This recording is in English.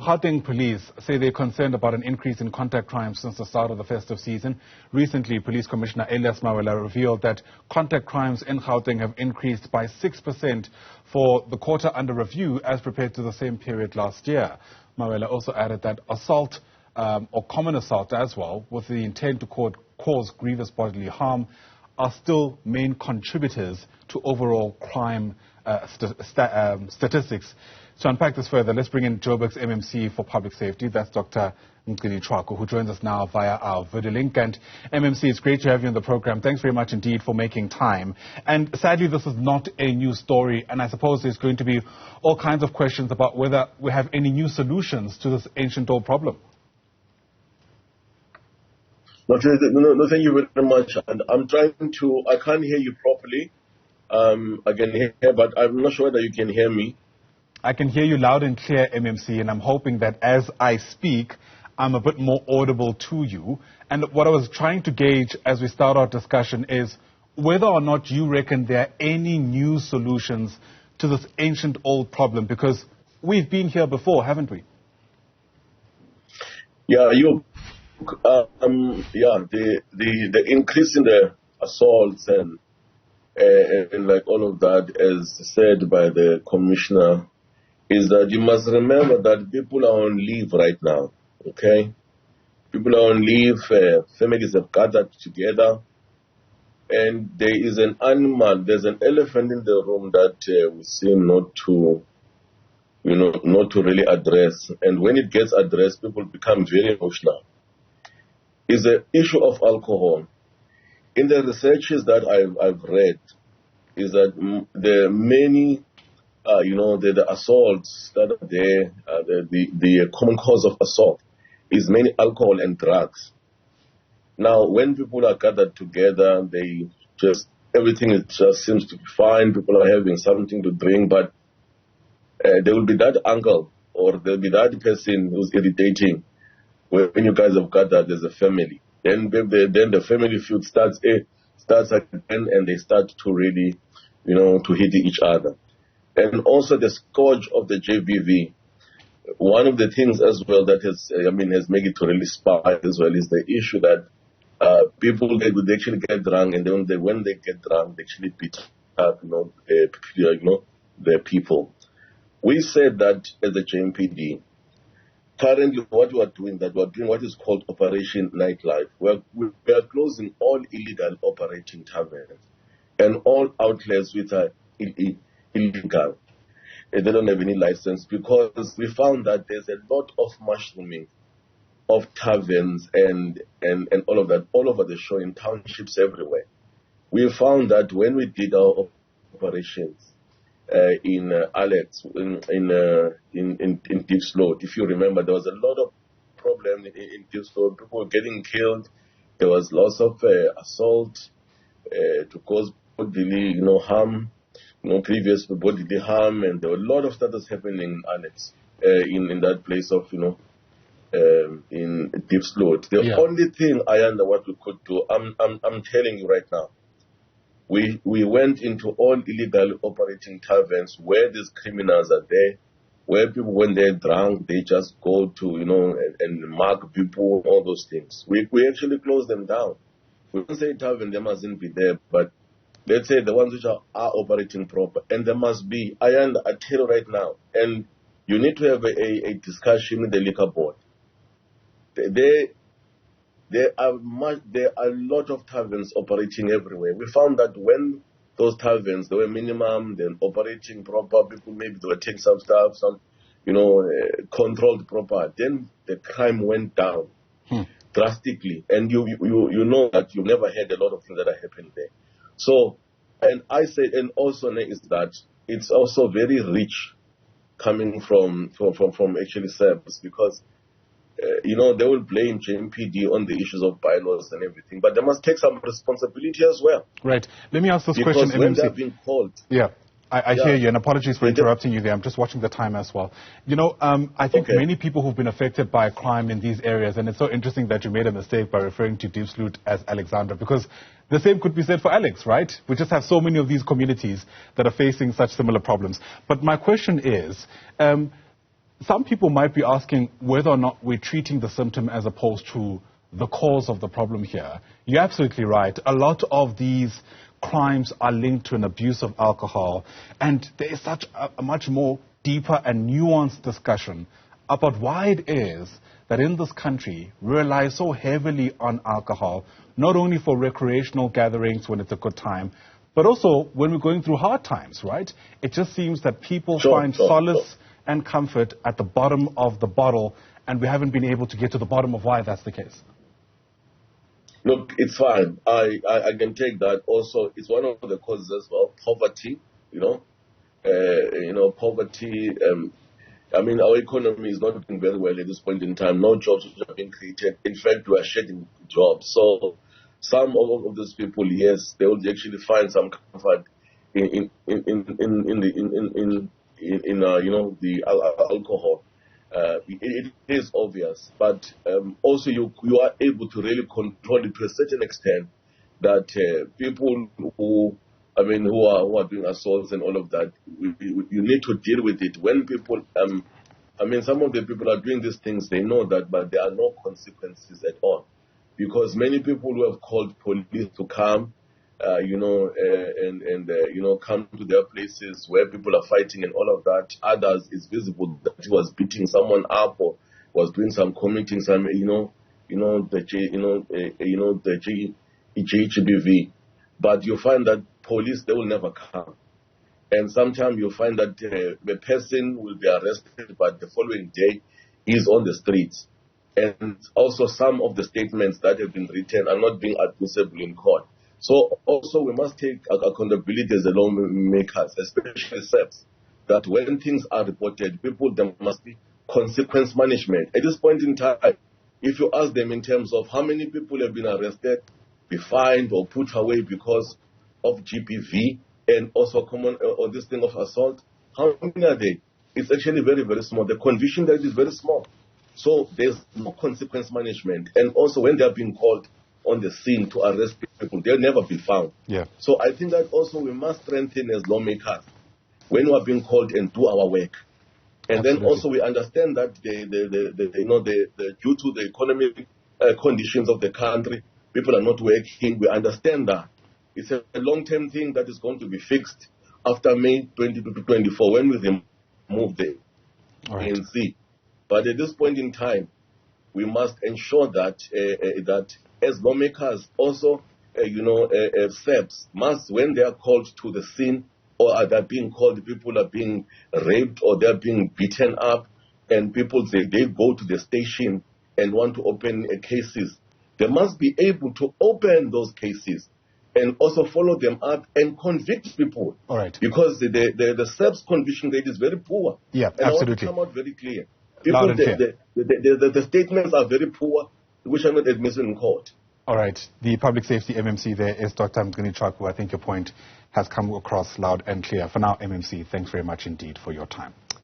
Gauteng Police say they're concerned about an increase in contact crime since the start of the festive season. Recently, Police Commissioner Elias Mawela revealed that contact crimes in Gauteng have increased by 6% for the quarter under review as compared to the same period last year. Mawela also added that assault, or common assault as well, with the intent to cause grievous bodily harm, are still main contributors to overall crime statistics. To unpack this further, let's bring in Joburg's MMC for Public Safety. That's Dr. Mgcini, Tshwaku, who joins us now via our video link. And MMC, it's great to have you on the program. Thanks very much indeed for making time. And sadly, this is not a new story, and I suppose there's going to be all kinds of questions about whether we have any new solutions to this ancient old problem. No, thank you very much. And I can't hear you properly. I can hear, but I'm not sure whether you can hear me. I can hear you loud and clear, MMC, and I'm hoping that as I speak, I'm a bit more audible to you. And what I was trying to gauge as we start our discussion is whether or not you reckon there are any new solutions to this ancient old problem, because we've been here before, haven't we? Yeah, the increase in the assaults and like all of that, as said by the commissioner, is that you must remember that people are on leave right now, okay? People are on leave, families have gathered together, and there is there's an elephant in the room that we seem not to really address. And when it gets addressed, people become very emotional. Is the issue of alcohol. In the researches that I've read, is that there are many the assaults that are there, the common cause of assault is mainly alcohol and drugs. Now, when people are gathered together, everything just seems to be fine. People are having something to drink, but there will be that uncle or there will be that person who's irritating when you guys have gathered as a family. Then the family feud starts again, and they start to really, to hit each other. And also the scourge of the JBV. One of the things as well that has made it to really spike as well is the issue that people, they would actually get drunk, and then when they get drunk, they actually beat up, the people. We said that as a JMPD, currently what we are doing what is called Operation Nightlife. We are closing all illegal operating taverns and all outlets which are illegal. They don't have any license, because we found that there's a lot of mushrooming of taverns and all of that all over the show in townships everywhere. We found that when we did our operations in Alex, in Deep Slow, if you remember, there was a lot of problem in Deep Slow. People were getting killed. There was lots of assault to cause bodily, harm. Previous bodily harm, and there were a lot of stuff that's happening in Alex, in that place of, in Deep Sloat. The only thing, Ayanda, what we could do, I'm telling you right now, we went into all illegal operating taverns where these criminals are there, where people, when they're drunk, they just go to, and mark people, all those things. We actually closed them down. We don't say tavern, they mustn't be there, but let's say the ones which are operating proper, and there must be, I tell you right now, and you need to have a discussion with the liquor board. There are a lot of taverns operating everywhere. We found that when those taverns, they were minimum, then operating proper, people maybe they were taking some stuff, controlled proper, then the crime went down drastically. And you know that you never had a lot of things that are happening there. So, and I said, and also is that it's also very rich coming from actually Serbs, because they will blame JMPD on the issues of bylaws and everything, but they must take some responsibility as well. Right. Let me ask this because question, when MMC. they have been called. Yeah. I hear you, and apologies for interrupting you there. I'm just watching the time as well. I think many people who've been affected by crime in these areas, and it's so interesting that you made a mistake by referring to Deep Sloot as Alexandra, because the same could be said for Alex, right? We just have so many of these communities that are facing such similar problems. But my question is, some people might be asking whether or not we're treating the symptom as opposed to the cause of the problem here. You're absolutely right. A lot of these crimes are linked to an abuse of alcohol, and there is such a much more deeper and nuanced discussion about why it is that in this country we rely so heavily on alcohol, not only for recreational gatherings when it's a good time, but also when we're going through hard times, right? It just seems that people find solace and comfort at the bottom of the bottle, and we haven't been able to get to the bottom of why that's the case. Look, it's fine. I can take that. Also, it's one of the causes as well. Poverty, poverty. I mean, our economy is not doing very well at this point in time. No jobs are being created. In fact, we are shedding jobs. So some of those people, yes, they will actually find some comfort in the alcohol. It is obvious, but also you are able to really control it to a certain extent that people who are doing assaults and all of that, you need to deal with it. When people, some of the people are doing these things, they know that, but there are no consequences at all. Because many people who have called police to come, come to their places where people are fighting and all of that. Others, it's visible that he was beating someone up or was doing committing some, GHBV. But you find that police, they will never come. And sometimes you find that the person will be arrested, but the following day is on the streets. And also some of the statements that have been written are not being admissible in court. So also we must take accountability as the lawmakers, especially SEPs, that when things are reported, there must be consequence management. At this point in time, if you ask them in terms of how many people have been arrested, be fined or put away because of GBV and also or this thing of assault, how many are they? It's actually very, very small. The conviction rate is very small. So there's no consequence management. And also when they are being called on the scene to arrest people, they'll never be found. Yeah. So I think that also we must strengthen as lawmakers when we are being called and do our work. And Absolutely. Then also we understand that due to the economic conditions of the country, people are not working. We understand that. It's a long-term thing that is going to be fixed after May 2024 when we remove the ANC. But at this point in time, we must ensure that that as lawmakers, also, SEPs must, when they are called to the scene or are they being called, people are being raped or they're being beaten up, and people they go to the station and want to open cases, they must be able to open those cases and also follow them up and convict people. All right. Because the SEPs conviction rate is very poor. Yeah, and absolutely. I want to come out very clear. People, the statements are very poor, which are not admissible in court. All right. The Public Safety MMC there is Dr. Mgcini Tshwaku. I think your point has come across loud and clear. For now, MMC, thanks very much indeed for your time.